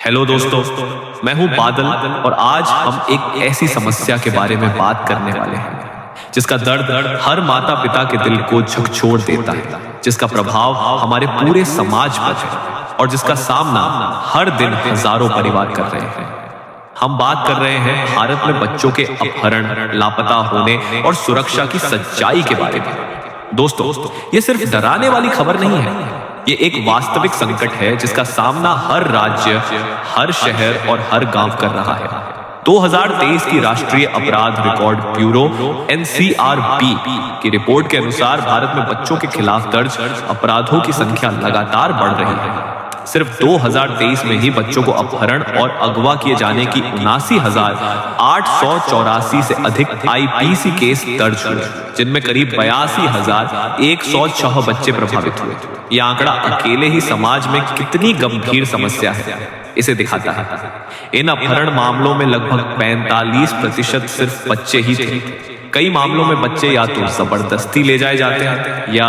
Hello दोस्तों, मैं हूं बादल और आज हम एक ऐसी समस्या के बारे में बात करने वाले हैं जिसका दर्द हर माता पिता के दिल को झकझोर देता है, जिसका प्रभाव हमारे पूरे समाज पर है और जिसका सामना हर दिन हजारों परिवार कर रहे हैं। हम बात कर रहे हैं भारत में बच्चों के अपहरण, लापता होने और सुरक्षा की सच्चाई के बारे में। दोस्तों, ये सिर्फ डराने वाली खबर नहीं है, ये एक वास्तविक संकट है जिसका सामना हर राज्य, हर शहर और हर गांव कर रहा है। 2023 की राष्ट्रीय अपराध रिकॉर्ड ब्यूरो NCRB की रिपोर्ट के अनुसार भारत में बच्चों के खिलाफ दर्ज अपराधों की संख्या लगातार बढ़ रही है। सिर्फ 2023 में ही बच्चों को अपहरण और अगवा किए जाने की 79,884 से अधिक IPC केस दर्ज हुए, जिनमें करीब 82,106 बच्चे प्रभावित हुए। यह आंकड़ा अकेले ही समाज में कितनी गंभीर समस्या है इसे दिखाता है। इन अपहरण मामलों में लगभग 45% सिर्फ बच्चे ही थे। कई मामलों में बच्चे या तो जबरदस्ती ले जाए जाते हैं या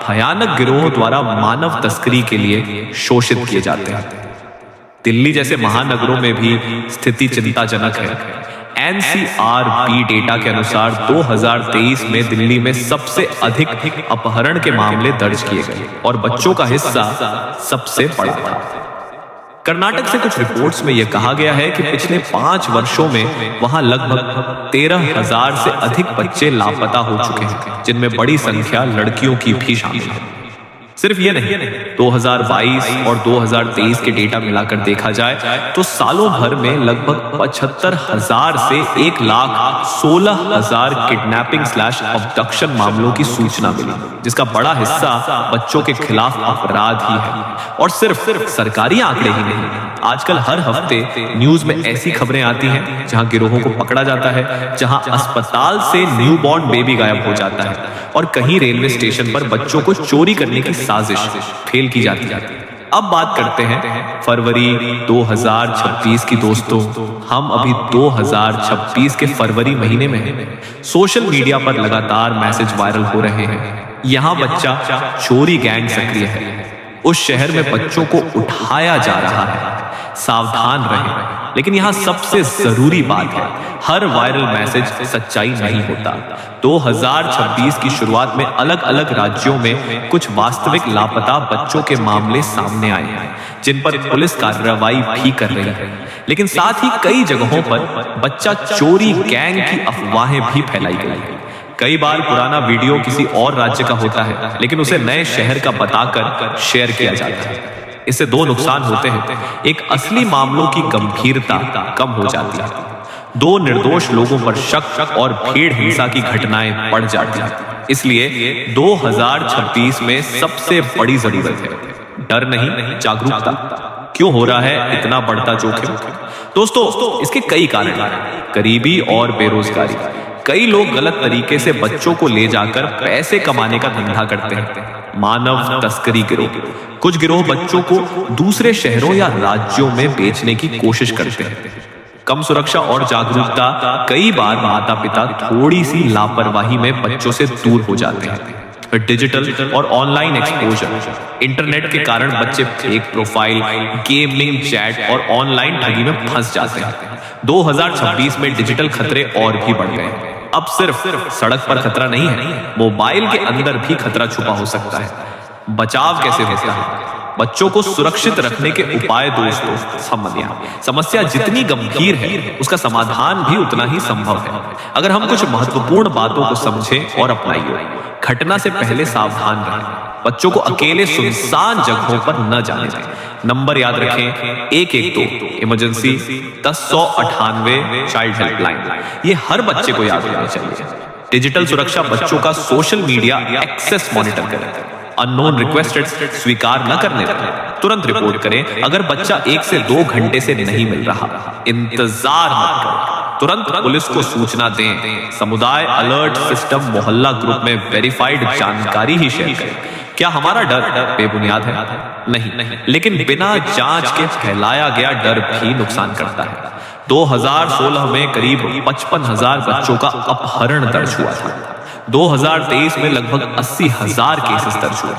भयानक गिरोहों द्वारा मानव तस्करी के लिए शोषित किए जाते हैं। दिल्ली जैसे महानगरों में भी स्थिति चिंताजनक है। NCRB डेटा के अनुसार 2023 में दिल्ली में सबसे अधिक अपहरण के मामले दर्ज किए गए और बच्चों का हिस्सा सबसे बड़ा था। कर्नाटक से कुछ रिपोर्ट्स में यह कहा गया है कि पिछले 5 वर्षों में वहां लगभग 13,000 से अधिक बच्चे लापता हो चुके हैं, जिनमें बड़ी संख्या लड़कियों की भी शामिल है। सिर्फ ये नहीं, 2022 और 2023 के डेटा मिलाकर देखा जाए तो सालों भर में लगभग 75,000 से 1,16,000 किडनैपिंग/अबडक्शन मामलों की सूचना मिली, जिसका बड़ा हिस्सा बच्चों के खिलाफ अपराध ही है। और सिर्फ सरकारी आंकड़े ही नहीं, आजकल हर हफ्ते न्यूज में ऐसी खबरें आती हैं जहां गिरोहों को पकड़ा जाता है, जहां अस्पताल से न्यूबॉर्न बेबी गायब हो जाता है और कहीं रेलवे स्टेशन पर बच्चों को चोरी करने की साजिश फेल की जाती है। अब बात करते हैं फरवरी 2026 की। दोस्तों, हम अभी 2026 के फरवरी महीने में हैं। सोशल मीडिया पर लगातार मैसेज वायरल हो रहे हैं, यहाँ बच्चा चोरी गैंग सक्रिय है, उस शहर में बच्चों को उठाया जा रहा है, सावधान रहें। लेकिन यहाँ सबसे जरूरी बात है, हर वायरल मैसेज सच्चाई नहीं होता। 2026 की शुरुआत में अलग अलग राज्यों में कुछ वास्तविक लापता बच्चों के मामले सामने आए हैं, जिन पर पुलिस कार्रवाई भी कर रही है। लेकिन साथ ही कई जगहों पर बच्चा चोरी गैंग की अफवाहें भी फैलाई गई है। कई बार पुराना वीडियो किसी और राज्य का होता है, लेकिन उसे नए शहर का बताकर शेयर किया जाता है। इससे 2 नुकसान होते हैं। एक, असली मामलों की गंभीरता कम हो जाती है। 2, निर्दोष लोगों पर शक और भीड़ हिंसा की घटनाएं बढ़ जाती हैं। इसलिए 2026 में सबसे बड़ी जरूरत है डर नहीं, जागरूकता। क्यों हो रहा है इतना बढ़ता जोखिम? दोस्तों, इसके कई कारण हैं। गरीबी और बेरोजगारी। कई लोग गलत तरीके से बच्चों को ले जाकर पैसे कमाने का धंधा करते हैं। मानव तस्करी गिरोह। कुछ गिरोह बच्चों को दूसरे शहरों या राज्यों में बेचने की कोशिश करते हैं। कम सुरक्षा और जागरूकता। कई बार माता पिता थोड़ी सी लापरवाही में बच्चों से दूर हो जाते हैं। डिजिटल और ऑनलाइन एक्सपोजर। इंटरनेट के कारण बच्चे फेक प्रोफाइल, गेमिंग, चैट और ऑनलाइन ठगी में फंस जाते हैं। 2026 में डिजिटल खतरे और भी बढ़ गए हैं। अब सिर्फ सड़क पर खतरा नहीं है, मोबाइल के अंदर भी खतरा छुपा हो सकता है। बचाव कैसे होता है? बच्चों को सुरक्षित रखने के उपाय। दोस्तों, समस्या जितनी गंभीर है, उसका समाधान भी उतना ही संभव है, अगर हम कुछ महत्वपूर्ण बातों को समझें और अपनाइए। घटना से पहले सावधान रहें। बच्चों को अकेले सुनसान जगहों पर न जाने दें। नंबर याद रखें, 112 इमरजेंसी, 10-198 चाइल्ड हेल्पलाइन। ये हर बच्चे को याद रखना चाहिए। डिजिटल सुरक्षा। बच्चों का सोशल मीडिया एक्सेस मॉनिटर करें। अननोन रिक्वेस्टेड स्वीकार न करने दें। तुरंत रिपोर्ट करें अगर बच्चा 1 से 2 घंटे से नहीं मिल रहा। इंतजार मत करें, तुरंत पुलिस को सूचना दें। समुदाय अलर्ट सिस्टम, मोहल्ला ग्रुप में वेरीफाइड जानकारी ही शेयर करें। क्या हमारा डर बेबुनियाद है? नहीं, लेकिन बिना जांच के फैलाया गया डर भी नुकसान करता है। 2016 में करीब 55,000 बच्चों का अपहरण दर्ज हुआ था। 2023 में लगभग 80,000 केसेस दर्ज हुए।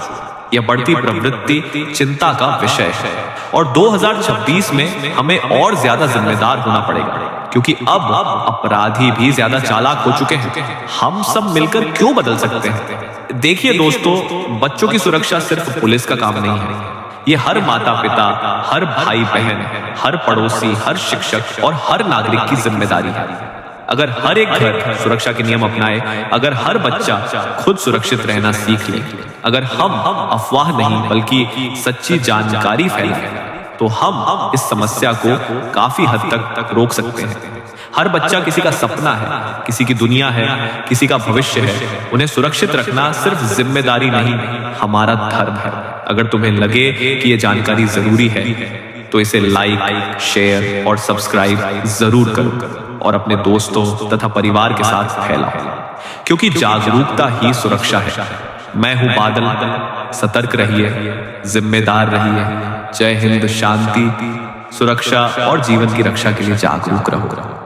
यह बढ़ती प्रवृत्ति चिंता का विषय है और 2026 में हमें और ज्यादा जिम्मेदार होना पड़ेगा, क्योंकि अब अपराधी भी ज्यादा चालाक हो चुके हैं। हम सब मिलकर क्यों बदल सकते हैं? देखिए दोस्तों, बच्चों की सुरक्षा सिर्फ पुलिस का काम नहीं है, ये हर माता पिता, हर भाई बहन, हर पड़ोसी, हर शिक्षक और हर नागरिक की जिम्मेदारी है। अगर हर एक घर सुरक्षा के नियम अपनाए, अगर हर बच्चा खुद सुरक्षित रहना सीख ले, अगर हम अफवाह नहीं बल्कि सच्ची जानकारी फैलाएं, तो हम इस समस्या को काफी हद तक रोक सकते हैं। हर बच्चा किसी का सपना है, किसी की दुनिया है, किसी का भविष्य है। उन्हें सुरक्षित रखना सिर्फ जिम्मेदारी नहीं, हमारा धर्म है। अगर तुम्हें लगे कि यह जानकारी जरूरी है तो इसे लाइक, शेयर और सब्सक्राइब जरूर करो और अपने दोस्तों तथा परिवार के साथ फैलाओ, क्योंकि जागरूकता ही सुरक्षा है। मैं हूं बादल, सतर्क रहिए, जिम्मेदार रहिए। जय हिंद, शांति, सुरक्षा और जीवन की रक्षा के लिए जागरूक रहो।